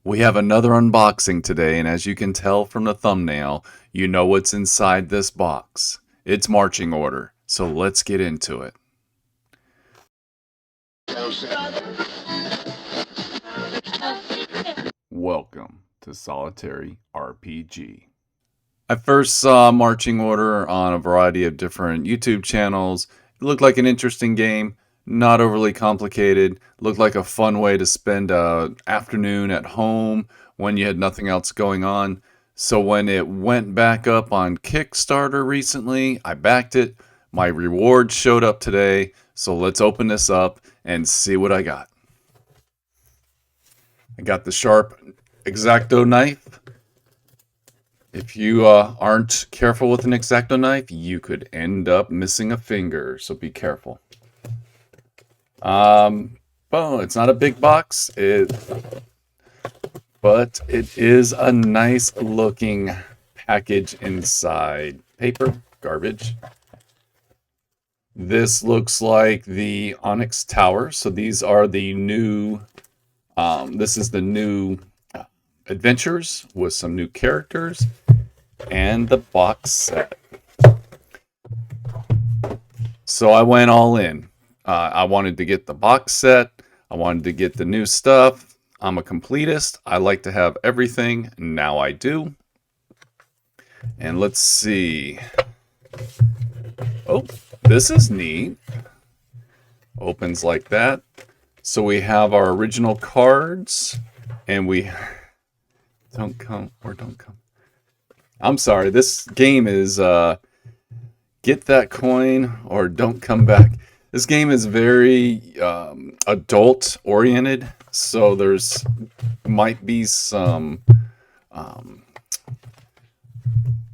We have another unboxing today, and as you can tell from the thumbnail, you know what's inside this box. It's marching order, so let's get into it. Welcome to Solitary RPG. I first saw Marching Order on a variety of different YouTube channels. It looked like an interesting game, not overly complicated. Looked like a fun way to spend an afternoon at home when you had nothing else going on. So when it went back up on Kickstarter recently, I backed it. My reward showed up today, so let's open this up and see what I got. I got the sharp X-Acto knife. If you aren't careful with an X-Acto knife, you could end up missing a finger, so be careful. Well, it's not a big box, but it is a nice looking package inside. Paper, garbage. This looks like the Onyx Tower, so these are the new, this is the new adventures with some new characters and the box set. So I went all in. I wanted to get the box set. I wanted to get the new stuff. I'm a completist. I like to have everything. Now I do. And let's see. Oh, this is neat. Opens like that. So we have our original cards and we don't come. I'm sorry. This game is get that coin or don't come back. This game is very adult oriented, so there's might be some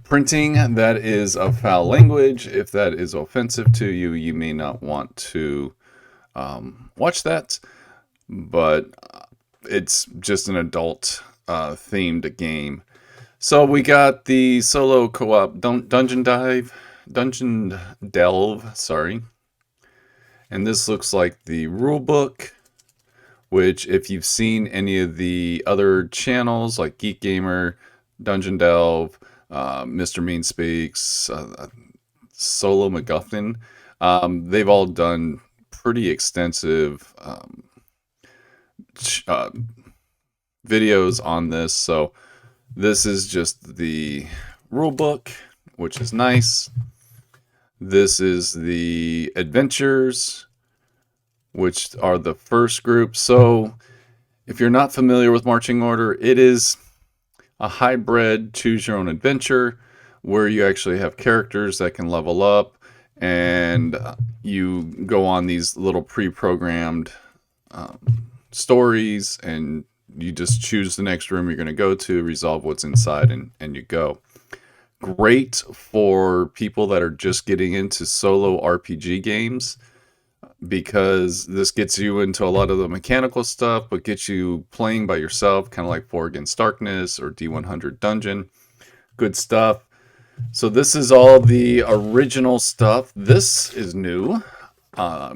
printing that is of foul language. If that is offensive to you, you may not want to watch that, but it's just an adult themed game. So we got the solo co-op Dungeon Delve, sorry. And this looks like the rule book, which if you've seen any of the other channels like Geek Gamer, Dungeon Delve, Mr. Mean Speaks, Solo MacGuffin, they've all done pretty extensive videos on this. So this is just the rule book, which is nice. This is the adventures, which are the first group. So if you're not familiar with Marching Order, it is a hybrid choose your own adventure where you actually have characters that can level up and you go on these little pre-programmed stories and you just choose the next room you're going to go to, resolve what's inside, and you go. Great for people that are just getting into solo RPG games because this gets you into a lot of the mechanical stuff, but gets you playing by yourself, kind of like 4 Against Darkness or D100 Dungeon. Good stuff. So this is all the original stuff. This is new. I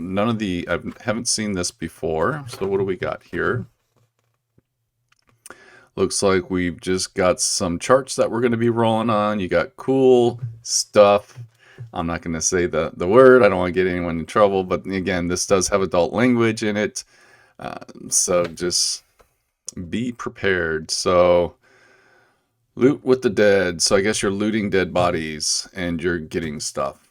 haven't seen this before. So what do we got here? Looks like we've just got some charts that we're going to be rolling on. You got cool stuff. I'm not going to say the word. I don't want to get anyone in trouble. But again, this does have adult language in it. So just be prepared. So loot with the dead. So I guess you're looting dead bodies and you're getting stuff.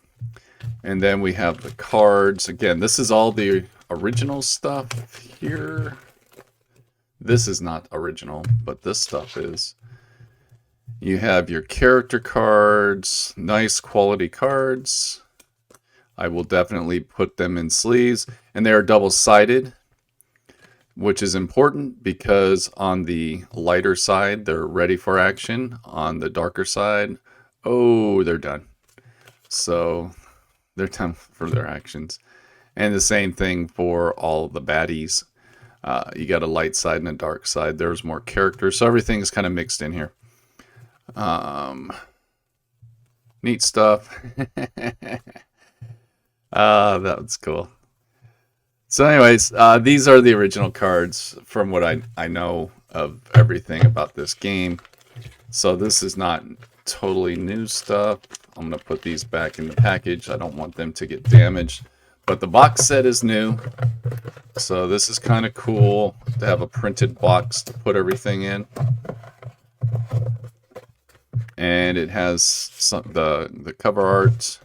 And then we have the cards. Again, this is all the original stuff here. This is not original, but this stuff is. You have your character cards, nice quality cards. I will definitely put them in sleeves, and they are double-sided, which is important because on the lighter side, they're ready for action. On the darker side, oh, they're done. So they're done for their actions. And the same thing for all the baddies. You got a light side and a dark side. There's more characters, so everything is kind of mixed in here. Neat stuff. That's cool. So anyways, these are the original cards from what I know. of everything about this game. So this is not totally new stuff. I'm going to put these back in the package. I don't want them to get damaged. But the box set is new. So this is kind of cool to have a printed box to put everything in. And it has the cover art,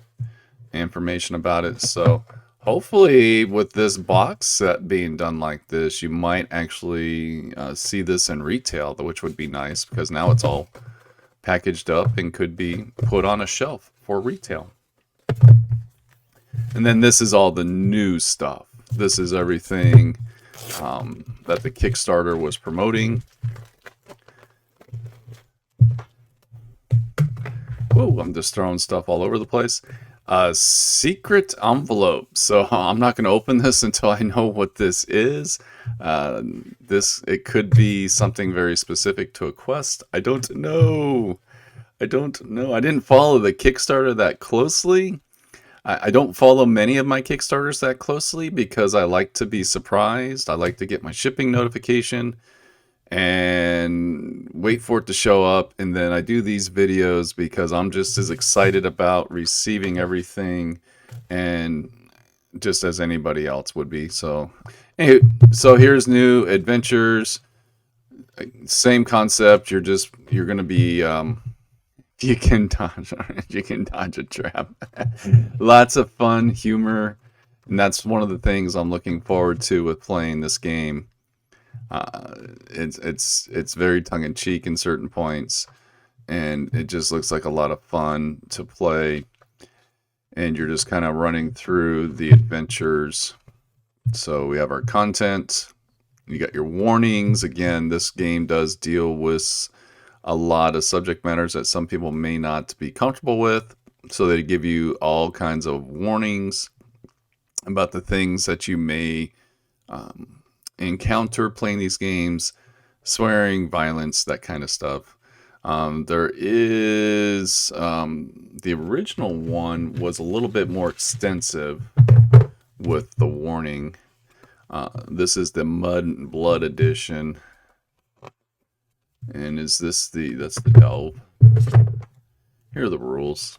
information about it. So hopefully with this box set being done like this, you might actually see this in retail, which would be nice because now it's all packaged up and could be put on a shelf for retail. And then this is all the new stuff. This is everything that the Kickstarter was promoting. Whoa, I'm just throwing stuff all over the place. Secret envelope. So I'm not going to open this until I know what this is. It could be something very specific to a quest. I don't know. I didn't follow the Kickstarter that closely. I don't follow many of my Kickstarters that closely because I like to be surprised. I like to get my shipping notification and wait for it to show up, and then I do these videos because I'm just as excited about receiving everything and just as anybody else would be. So anyway, so here's new adventures, same concept. You're gonna be you can dodge a trap. Lots of fun, humor, and that's one of the things I'm looking forward to with playing this game. It's very tongue-in-cheek in certain points, and it just looks like a lot of fun to play, and you're just kind of running through the adventures. So we have our content, you got your warnings. Again, this game does deal with a lot of subject matters that some people may not be comfortable with, so they give you all kinds of warnings about the things that you may encounter playing these games, swearing, violence, that kind of stuff. There is the original one was a little bit more extensive with the warning. This is the Mud and Blood edition, and that's the Delve. Here are the rules.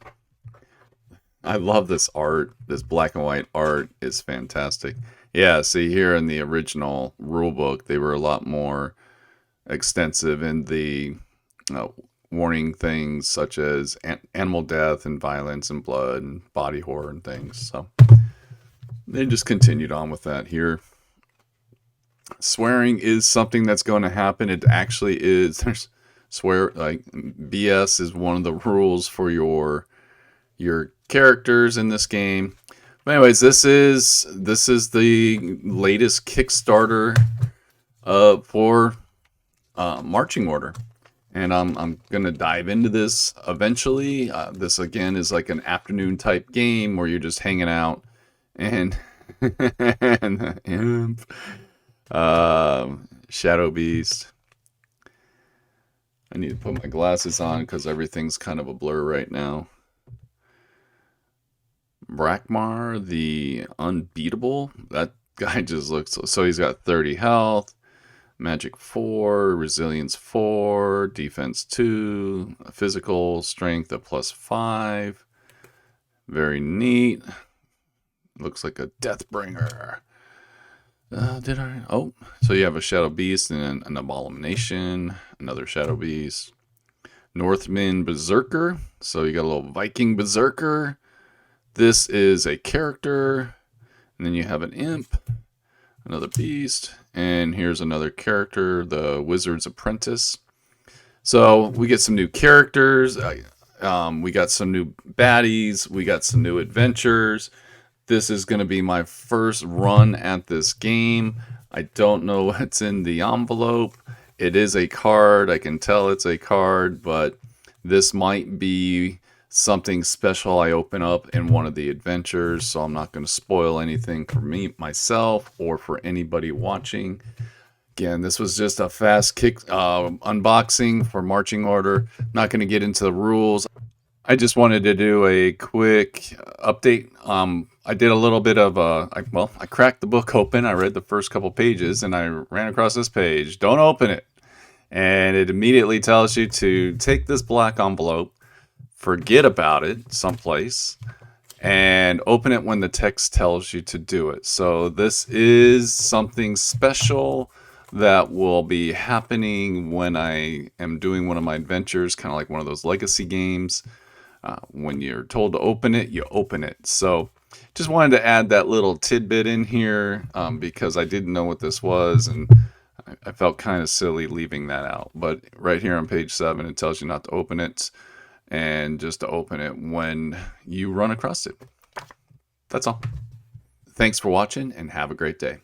I love this art. This black and white art is fantastic. Yeah, see here in the original rulebook, they were a lot more extensive in the warning things such as animal death and violence and blood and body horror and things. So they just continued on with that here. Swearing is something that's going to happen. It actually is. There's BS is one of the rules for your characters in this game. But anyways, this is the latest Kickstarter for Marching Order, and I'm gonna dive into this eventually. This again is like an afternoon type game where you're just hanging out and and imp, Shadow Beast. I need to put my glasses on because everything's kind of a blur right now. Brakmar, the Unbeatable. That guy just looks so he's got 30 health, magic 4, resilience 4, defense 2, physical strength of +5. Very neat. Looks like a Deathbringer. So you have a Shadow Beast and an Abomination, another Shadow Beast. Northman Berserker. So you got a little Viking Berserker. This is a character, and then you have an imp, another beast, and here's another character, the Wizard's Apprentice. So we get some new characters, we got some new baddies, we got some new adventures. This is going to be my first run at this game. I don't know what's in the envelope. It is a card, I can tell it's a card, but this might be something special I open up in one of the adventures, so I'm not going to spoil anything for myself or for anybody watching. Again, this was just a fast unboxing for Marching Order. Not going to get into the rules. I just wanted to do a quick update. I did a little bit of I cracked the book open. I read the first couple pages and I ran across this page. Don't open it. and it immediately tells you to take this black envelope, forget about it someplace, and open it when the text tells you to do it. So this is something special that will be happening when I am doing one of my adventures, kind of like one of those legacy games. When you're told to open it, you open it. So just wanted to add that little tidbit in here because I didn't know what this was, and I felt kind of silly leaving that out. But right here on page 7, it tells you not to open it and just to open it when you run across it. That's all. Thanks for watching and have a great day.